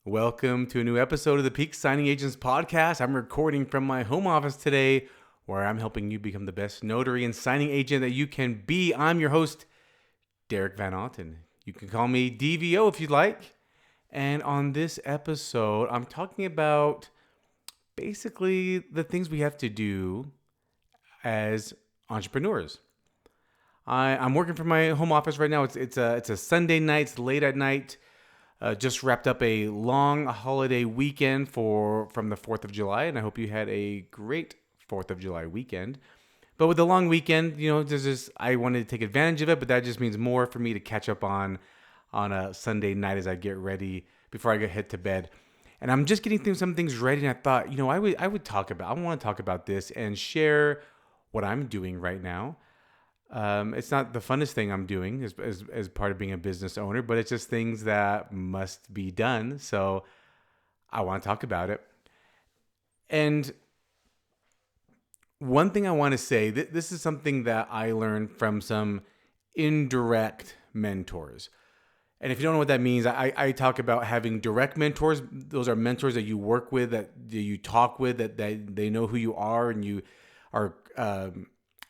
Welcome to a new episode of the Peak Signing Agents Podcast. I'm recording from my home office today where I'm helping you become the best notary and signing agent that you can be. I'm your host, Derek Van Otten. You can call me DVO if you'd like. And on this episode, I'm talking about basically the things we have to do as entrepreneurs. I'm working from my home office right now. It's a Sunday night. It's late at night. Just wrapped up a long holiday weekend from the 4th of July, and I hope you had a great 4th of July weekend. But with the long weekend, I wanted to take advantage of it, but that just means more for me to catch up on a Sunday night as I get ready before I head to bed. And I'm just getting some things ready, and I thought, I want to talk about this and share what I'm doing right now. It's not the funnest thing I'm doing as part of being a business owner, but it's just things that must be done. So I want to talk about it. And one thing I want to say, this is something that I learned from some indirect mentors. And if you don't know what that means, I talk about having direct mentors. Those are mentors that you work with, that you talk with, that they know who you are and you are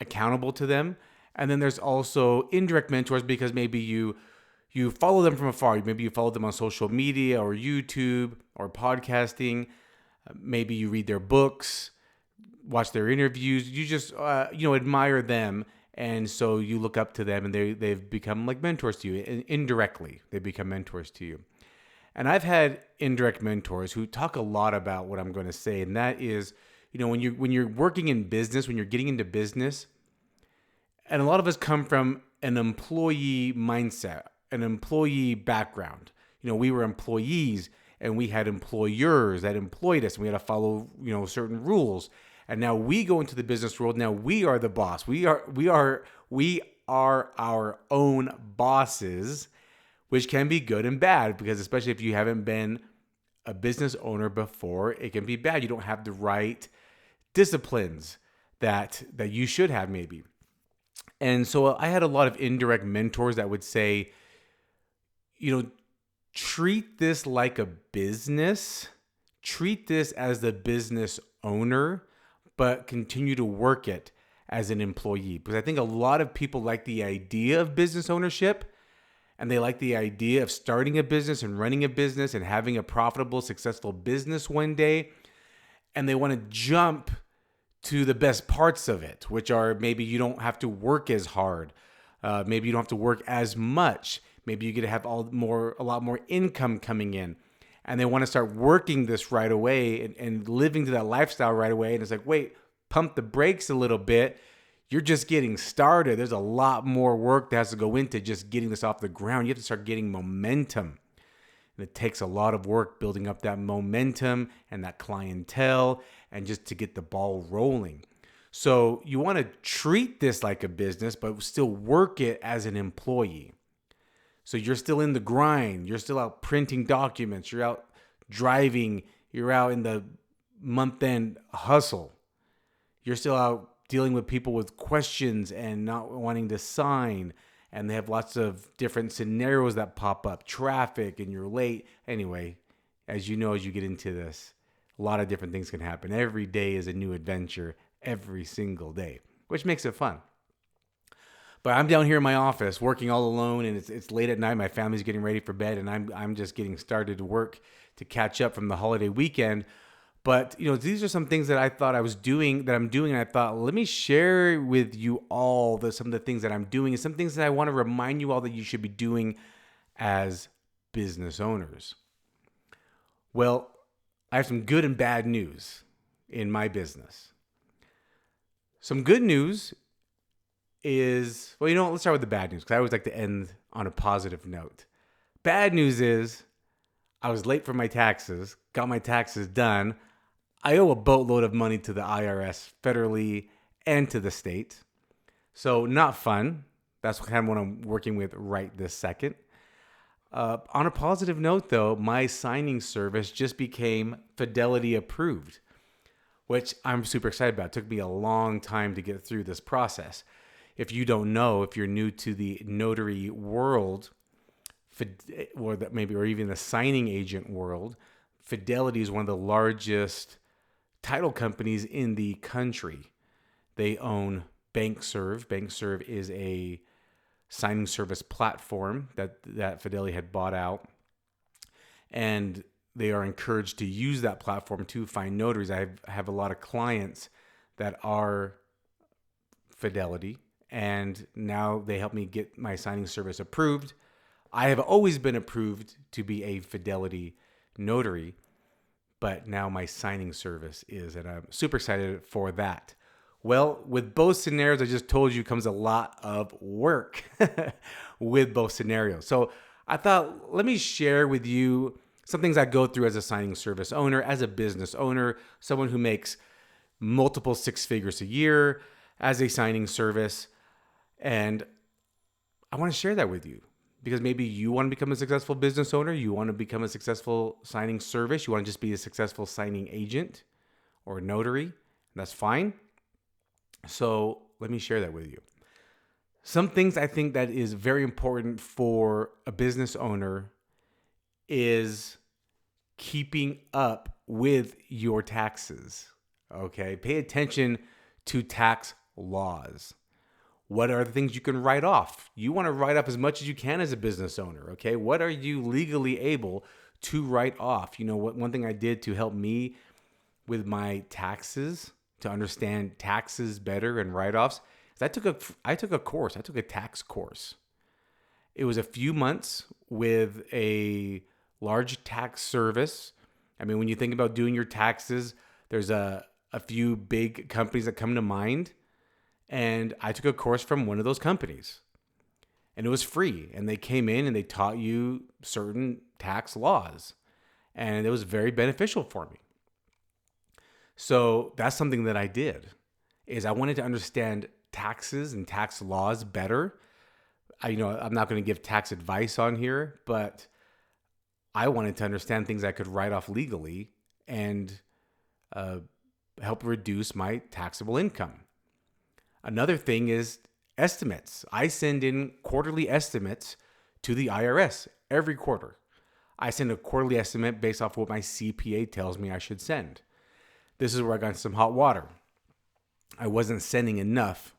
accountable to them. And then there's also indirect mentors because maybe you follow them from afar. Maybe you follow them on social media or YouTube or podcasting. Maybe you read their books, watch their interviews. You just admire them, and so you look up to them, and they've become like mentors to you. And indirectly, they become mentors to you. And I've had indirect mentors who talk a lot about what I'm going to say, and that is, when you're working in business, when you're getting into business. And a lot of us come from an employee mindset, an employee background. We were employees and we had employers that employed us and we had to follow, certain rules. And now we go into the business world. Now we are the boss. We are our own bosses, which can be good and bad because especially if you haven't been a business owner before, it can be bad. You don't have the right disciplines that you should have maybe. And so I had a lot of indirect mentors that would say, treat this like a business, treat this as the business owner, but continue to work it as an employee. Because I think a lot of people like the idea of business ownership and they like the idea of starting a business and running a business and having a profitable, successful business one day. And they want to jump to the best parts of it, which are maybe you don't have to work as hard. Maybe you don't have to work as much. Maybe you get to have a lot more income coming in. And they want to start working this right away and living to that lifestyle right away. And it's like, wait, pump the brakes a little bit. You're just getting started. There's a lot more work that has to go into just getting this off the ground. You have to start getting momentum. And it takes a lot of work building up that momentum and that clientele and just to get the ball rolling. So you want to treat this like a business, but still work it as an employee. So you're still in the grind. You're still out printing documents. You're out driving. You're out in the month-end hustle. You're still out dealing with people with questions and not wanting to sign. And they have lots of different scenarios that pop up, traffic, and you're late. Anyway, as you know, as you get into this, a lot of different things can happen. Every day is a new adventure, every single day, which makes it fun. But I'm down here in my office working all alone, and it's late at night. My family's getting ready for bed, and I'm just getting started to work to catch up from the holiday weekend. But, these are some things that I thought I'm doing, and I thought, let me share with you all some of the things that I'm doing and some things that I want to remind you all that you should be doing as business owners. Well, I have some good and bad news in my business. Some good news is, let's start with the bad news because I always like to end on a positive note. Bad news is I was late for my taxes, got my taxes done. I owe a boatload of money to the IRS federally and to the state. So not fun. That's kind of what I'm working with right this second. On a positive note, though, my signing service just became Fidelity approved, which I'm super excited about. It took me a long time to get through this process. If you don't know, if you're new to the notary world, or even the signing agent world, Fidelity is one of the largest title companies in the country. They own BankServe. BankServe is a signing service platform that Fidelity had bought out. And they are encouraged to use that platform to find notaries. I have a lot of clients that are Fidelity, and now they help me get my signing service approved. I have always been approved to be a Fidelity notary, but now my signing service is, and I'm super excited for that. Well, with both scenarios I just told you comes a lot of work with both scenarios. So I thought, let me share with you some things I go through as a signing service owner, as a business owner, someone who makes multiple six figures a year as a signing service. And I want to share that with you because maybe you want to become a successful business owner. You want to become a successful signing service. You want to just be a successful signing agent or notary. That's fine. So let me share that with you. Some things I think that is very important for a business owner is keeping up with your taxes. Okay, pay attention to tax laws. What are the things you can write off? You want to write off as much as you can as a business owner, okay? What are you legally able to write off? You know, one thing I did to help me with my taxes, to understand taxes better and write-offs, is I took a course. I took a tax course. It was a few months with a large tax service. I mean, when you think about doing your taxes, there's a few big companies that come to mind. And I took a course from one of those companies. And it was free. And they came in and they taught you certain tax laws. And it was very beneficial for me. So that's something that I did, is I wanted to understand taxes and tax laws better. I'm not going to give tax advice on here, but I wanted to understand things I could write off legally and help reduce my taxable income. Another thing is estimates. I send in quarterly estimates to the IRS every quarter. I send a quarterly estimate based off what my CPA tells me I should send. This is where I got some hot water. I wasn't sending enough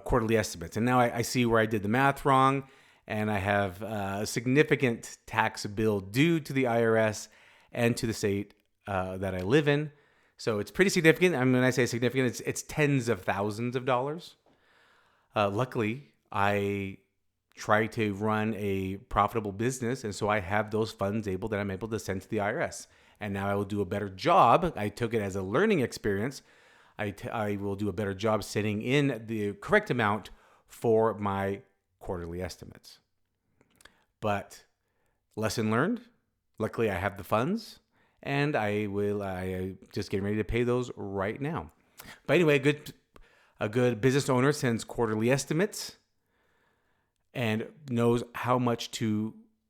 quarterly estimates. And now I see where I did the math wrong, and I have a significant tax bill due to the IRS and to the state that I live in. So it's pretty significant. I mean, when I say significant, it's tens of thousands of dollars. Luckily, I try to run a profitable business, and so I have those funds that I'm able to send to the IRS. And now I will do a better job. I took it as a learning experience. I will do a better job sending in the correct amount for my quarterly estimates. But lesson learned. Luckily, I have the funds. And I just getting ready to pay those right now. But anyway, a good business owner sends quarterly estimates and knows how much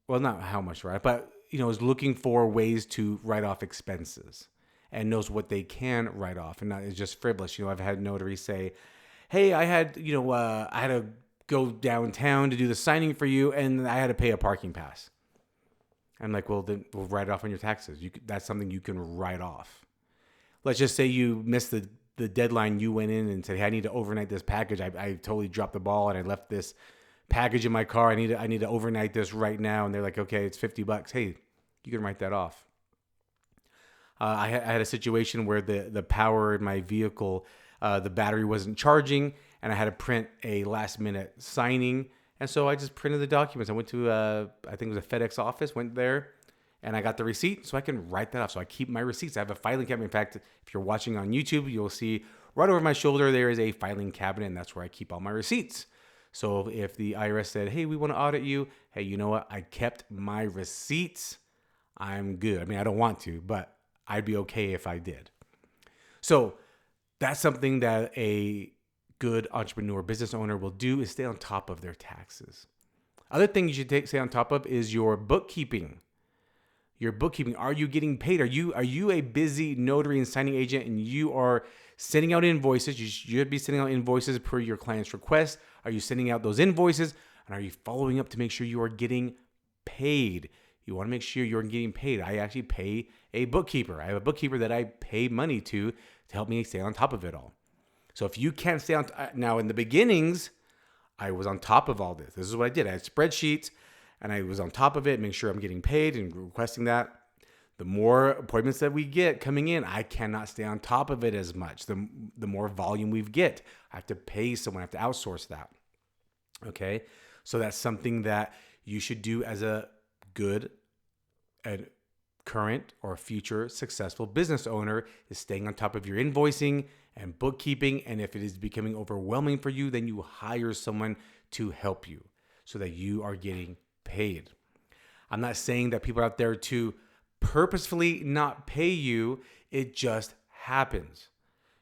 not how much, right? But, is looking for ways to write off expenses and knows what they can write off and not is just frivolous. I've had notaries say, hey, I had to go downtown to do the signing for you and I had to pay a parking pass. I'm like, well, then we'll write it off on your taxes. That's something you can write off. Let's just say you missed the deadline. You went in and said, hey, I need to overnight this package. I totally dropped the ball and I left this package in my car. I need to overnight this right now. And they're like, okay, it's $50. Hey, you can write that off. I had a situation where the power in my vehicle, the battery wasn't charging, and I had to print a last minute signing. And so I just printed the documents. I went to, I think it was a FedEx office, went there, and I got the receipt so I can write that off. So I keep my receipts. I have a filing cabinet. In fact, if you're watching on YouTube, you'll see right over my shoulder, there is a filing cabinet, and that's where I keep all my receipts. So if the IRS said, hey, we want to audit you, hey, you know what? I kept my receipts. I'm good. I mean, I don't want to, but I'd be okay if I did. So that's something that a good entrepreneur, business owner will do, is stay on top of their taxes. Other thing you should stay on top of is your bookkeeping. Your bookkeeping. Are you getting paid? Are you a busy notary and signing agent and you are sending out invoices? You should be sending out invoices per your client's request. Are you sending out those invoices? And are you following up to make sure you are getting paid. You want to make sure you're getting paid. I actually pay a bookkeeper. I have a bookkeeper that I pay money to help me stay on top of it all. So if you can't stay on now in the beginnings, I was on top of all this. This is what I did. I had spreadsheets and I was on top of it, making sure I'm getting paid and requesting that. The more appointments that we get coming in, I cannot stay on top of it as much. The more volume we get, I have to pay someone, I have to outsource that. Okay? So that's something that you should do as a good and current or future successful business owner, is staying on top of your invoicing and bookkeeping. And if it is becoming overwhelming for you, then you hire someone to help you so that you are getting paid. I'm not saying that people are out there to purposefully not pay you. It just happens.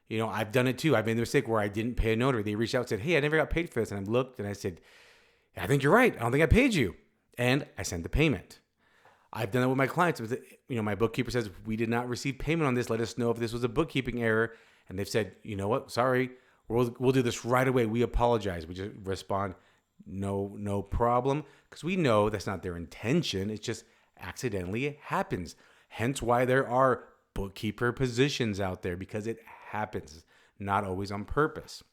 You know, I've done it too. I've made the mistake where I didn't pay a notary. They reached out and said, hey, I never got paid for this. And I looked and I said, I think you're right. I don't think I paid you. And I sent the payment. I've done that with my clients. You know, my bookkeeper says, we did not receive payment on this. Let us know if this was a bookkeeping error. And they've said, you know what? Sorry. We'll do this right away. We apologize. We just respond, no problem. Because we know that's not their intention. It's just accidentally happens. Hence why there are bookkeeper positions out there, because it happens, not always on purpose.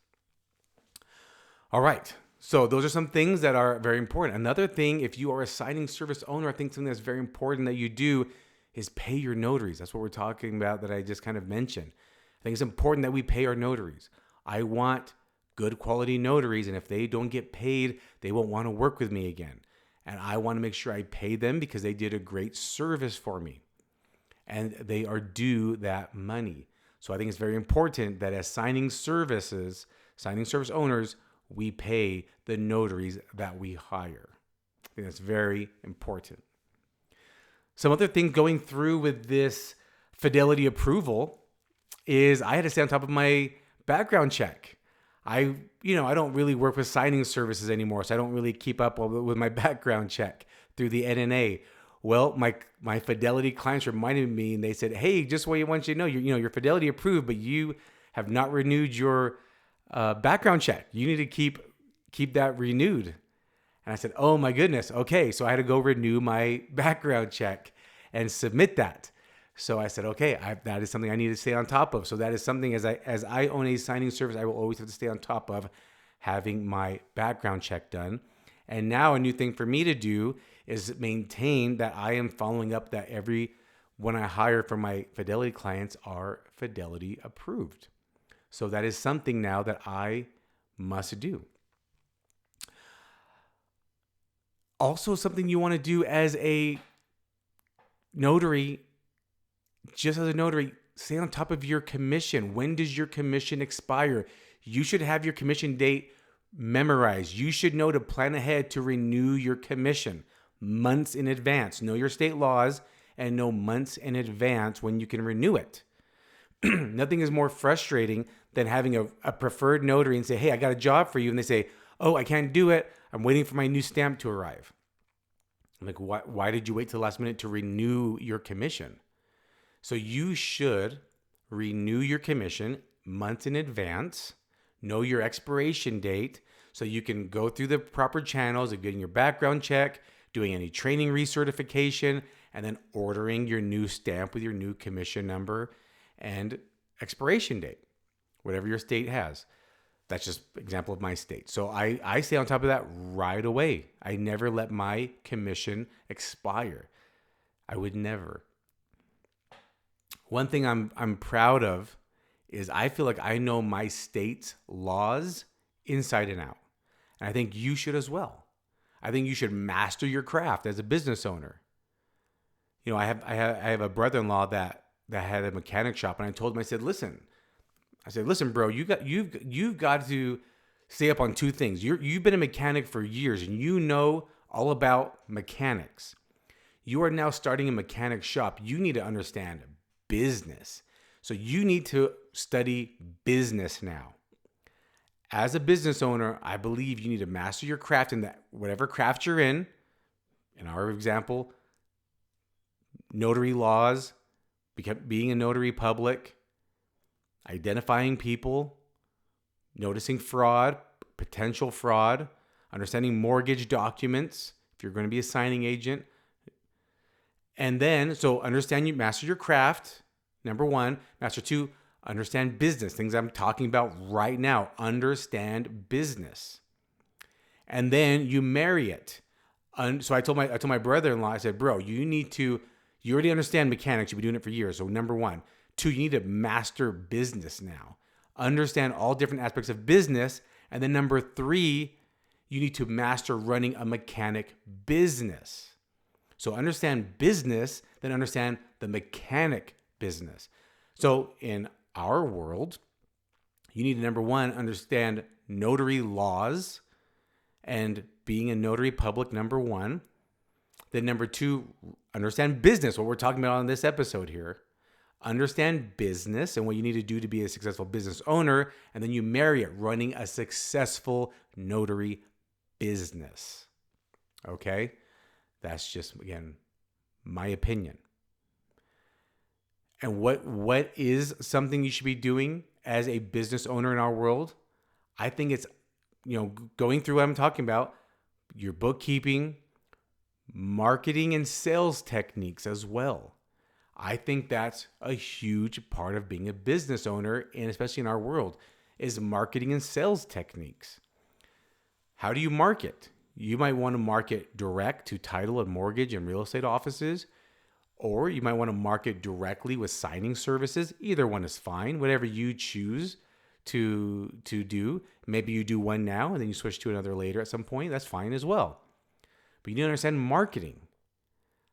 All right. So those are some things that are very important. Another thing, if you are a signing service owner, I think something that's very important that you do is pay your notaries. That's what we're talking about that I just kind of mentioned. I think it's important that we pay our notaries. I want good quality notaries, and if they don't get paid, they won't want to work with me again. And I want to make sure I pay them because they did a great service for me. And they are due that money. So I think it's very important that as signing service owners, we pay the notaries that we hire. I think that's very important. Some other thing going through with this fidelity approval is I had to stay on top of my background check. I don't really work with signing services anymore, so I don't really keep up with my background check through the NNA. Well, my fidelity clients reminded me, and they said, "Hey, just what I want you to know, you're fidelity approved, but you have not renewed your background check. You need to keep that renewed." And I said, "Oh my goodness, okay." So I had to go renew my background check and submit that. So I said, okay, that is something I need to stay on top of. So that is something as I own a signing service, I will always have to stay on top of having my background check done. And now a new thing for me to do is maintain that I am following up that when I hire for my fidelity clients are fidelity approved. So that is something now that I must do. Also, something you want to do as a notary, just as a notary, stay on top of your commission. When does your commission expire? You should have your commission date memorized. You should know to plan ahead to renew your commission months in advance. Know your state laws and know months in advance when you can renew it. Nothing is more frustrating than having a preferred notary and say, hey, I got a job for you. And they say, oh, I can't do it. I'm waiting for my new stamp to arrive. I'm like, why did you wait till the last minute to renew your commission? So you should renew your commission months in advance, know your expiration date, so you can go through the proper channels of getting your background check, doing any training recertification, and then ordering your new stamp with your new commission number and expiration date, whatever your state has. That's just an example of my state. So I stay on top of that right away. I never let my commission expire. I would never. One thing I'm proud of is I feel like I know my state's laws inside and out. And I think you should as well. I think you should master your craft as a business owner. You know, I have a brother-in-law that had a mechanic shop, and I told him, I said, listen, bro, you've got to stay up on two things. You've been a mechanic for years, and you know all about mechanics. You are now starting a mechanic shop. You need to understand business. So you need to study business now. As a business owner, I believe you need to master your craft in that whatever craft you're in our example, notary laws, being a notary public, identifying people, noticing fraud, potential fraud, understanding mortgage documents, if you're going to be a signing agent. And then, so understand, you master your craft, number one. Master two, understand business, things I'm talking about right now. Understand business. And then you marry it. So I told my brother-in-law, I said, bro, you already understand mechanics. You've been doing it for years. So number one. Two, you need to master business now. Understand all different aspects of business. And then number three, you need to master running a mechanic business. So understand business, then understand the mechanic business. So in our world, you need to, number one, understand notary laws and being a notary public, number one. Then number two, understand business, what we're talking about on this episode here. Understand business and what you need to do to be a successful business owner. And then you marry it, running a successful notary business. Okay? That's just, again, my opinion. And what is something you should be doing as a business owner in our world? I think it's, going through what I'm talking about, your bookkeeping, marketing, and sales techniques as well. I think that's a huge part of being a business owner, and especially in our world, is marketing and sales techniques. How do you market? You might want to market direct to title and mortgage and real estate offices, or you might want to market directly with signing services. Either one is fine, whatever you choose to do. Maybe you do one now and then you switch to another later at some point. That's fine as well. But you need to understand marketing.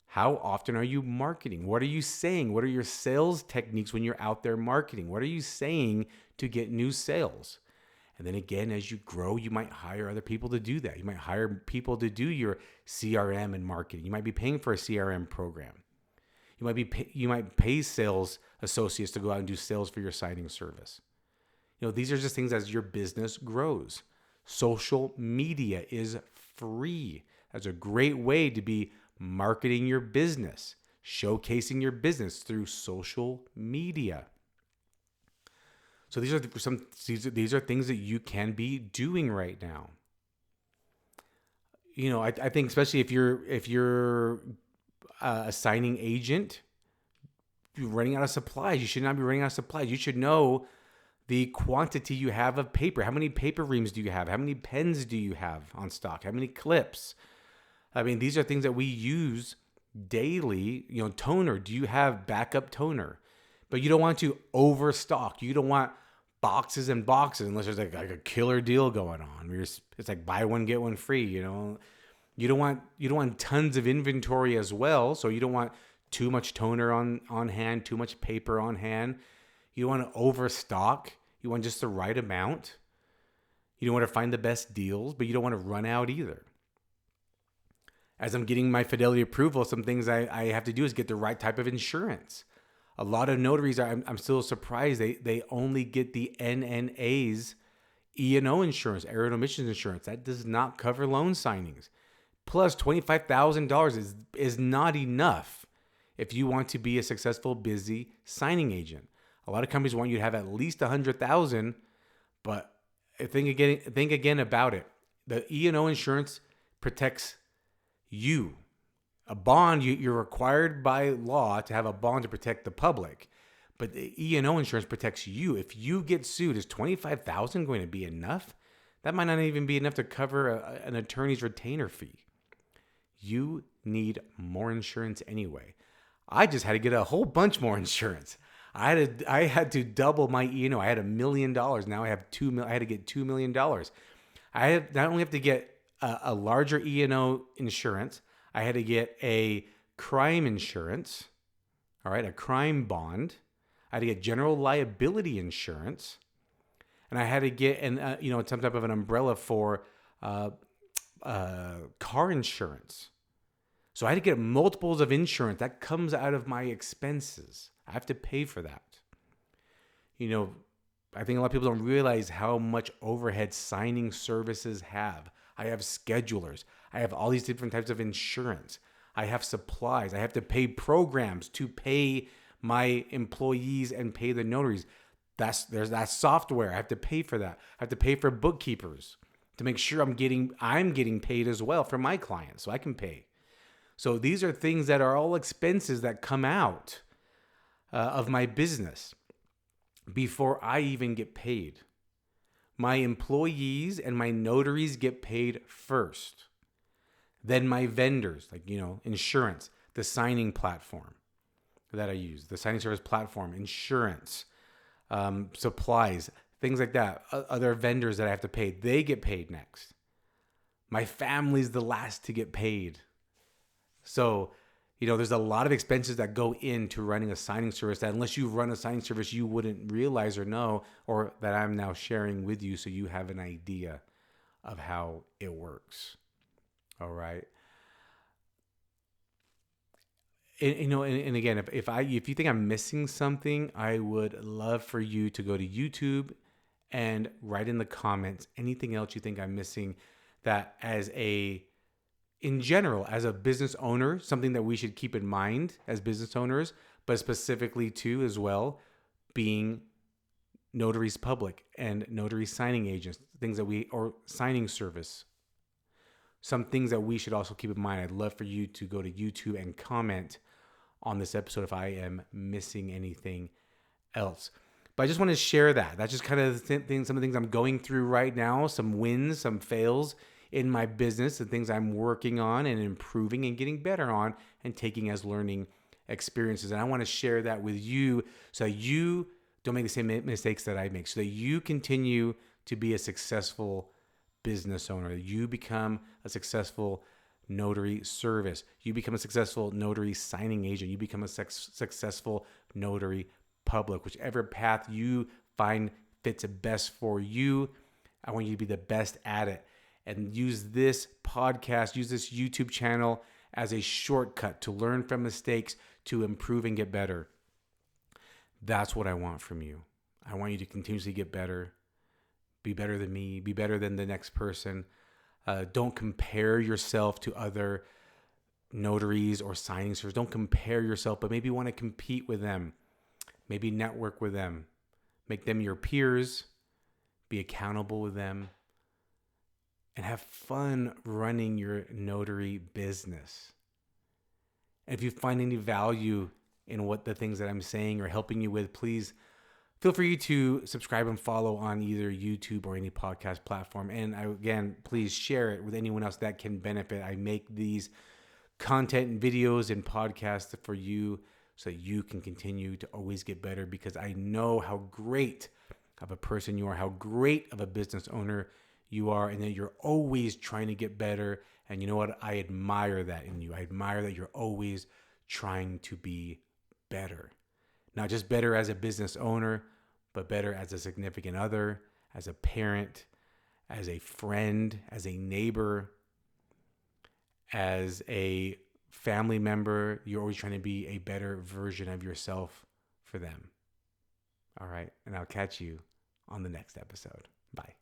How often are you marketing? What are you saying? What are your sales techniques when you're out there marketing? What are you saying to get new sales? And then again, as you grow, you might hire other people to do that. You might hire people to do your CRM and marketing. You might be paying for a CRM program. You might pay sales associates to go out and do sales for your signing service. These are just things as your business grows. Social media is free. That's a great way to be marketing your business, showcasing your business through social media. So these are things that you can be doing right now. I think especially if you're a signing agent, you're running out of supplies. You should not be running out of supplies. You should know the quantity you have of paper. How many paper reams do you have? How many pens do you have on stock? How many clips? I mean, these are things that we use daily. Toner. Do you have backup toner? But you don't want to overstock. You don't want boxes and boxes unless there's like a killer deal going on. It's like buy one, get one free, You don't want tons of inventory as well. So you don't want too much toner on hand, too much paper on hand. You don't want to overstock. You want just the right amount. You don't want to find the best deals, but you don't want to run out either. As I'm getting my fidelity approval, some things I have to do is get the right type of insurance. A lot of notaries, I'm still surprised, they only get the NNA's E&O insurance, error and omissions insurance. That does not cover loan signings. Plus $25,000 is not enough if you want to be a successful, busy signing agent. A lot of companies want you to have at least $100,000, but think again about it. The E&O insurance protects you. A bond, you're required by law to have a bond to protect the public, but the E&O insurance protects you. If you get sued, is $25,000 going to be enough? That might not even be enough to cover an attorney's retainer fee. You need more insurance anyway. I just had to get a whole bunch more insurance. I had to double my E&O. I had $1 million. Now I have $2 million. I had to get $2 million. I not only have to get a larger E&O insurance, I had to get a crime insurance, all right, a crime bond. I had to get general liability insurance, and I had to get some type of an umbrella for car insurance. So I had to get multiples of insurance. That comes out of my expenses. I have to pay for that. I think a lot of people don't realize how much overhead signing services have. I have schedulers. I have all these different types of insurance. I have supplies. I have to pay programs to pay my employees and pay the notaries. There's that software. I have to pay for that. I have to pay for bookkeepers to make sure I'm getting paid as well for my clients, so I can pay. So these are things that are all expenses that come out of my business before I even get paid. My employees and my notaries get paid first. Then my vendors, like, insurance, the signing platform that I use, the signing service platform, insurance, supplies, things like that, other vendors that I have to pay, they get paid next. My family's the last to get paid. So, there's a lot of expenses that go into running a signing service that unless you run a signing service, you wouldn't realize or know, or that I'm now sharing with you so you have an idea of how it works. All right. And again, if you think I'm missing something, I would love for you to go to YouTube and write in the comments anything else you think I'm missing that in general, as a business owner, something that we should keep in mind as business owners, but specifically too as well, being notaries public and notary signing agents, or signing service. Some things that we should also keep in mind. I'd love for you to go to YouTube and comment on this episode if I am missing anything else. But I just want to share that. That's just kind of some of the things I'm going through right now, some wins, some fails in my business, the things I'm working on and improving and getting better on and taking as learning experiences. And I want to share that with you so that you don't make the same mistakes that I make, so that you continue to be a successful business owner. You become a successful notary service. You become a successful notary signing agent. You become a successful notary public. Whichever path you find fits best for you, I want you to be the best at it. And use this podcast, use this YouTube channel as a shortcut to learn from mistakes, to improve and get better. That's what I want from you. I want you to continuously get better. Be better than me. Be better than the next person. Don't compare yourself to other notaries or signing services. Don't compare yourself, but maybe you want to compete with them. Maybe network with them. Make them your peers. Be accountable with them. And have fun running your notary business. And if you find any value in what the things that I'm saying or helping you with, please feel free to subscribe and follow on either YouTube or any podcast platform. And again, please share it with anyone else that can benefit. I make these content and videos and podcasts for you so that you can continue to always get better, because I know how great of a person you are, how great of a business owner you are, and that you're always trying to get better. And you know what? I admire that in you. I admire that you're always trying to be better. Not just better as a business owner, but better as a significant other, as a parent, as a friend, as a neighbor, as a family member. You're always trying to be a better version of yourself for them. All right. And I'll catch you on the next episode. Bye.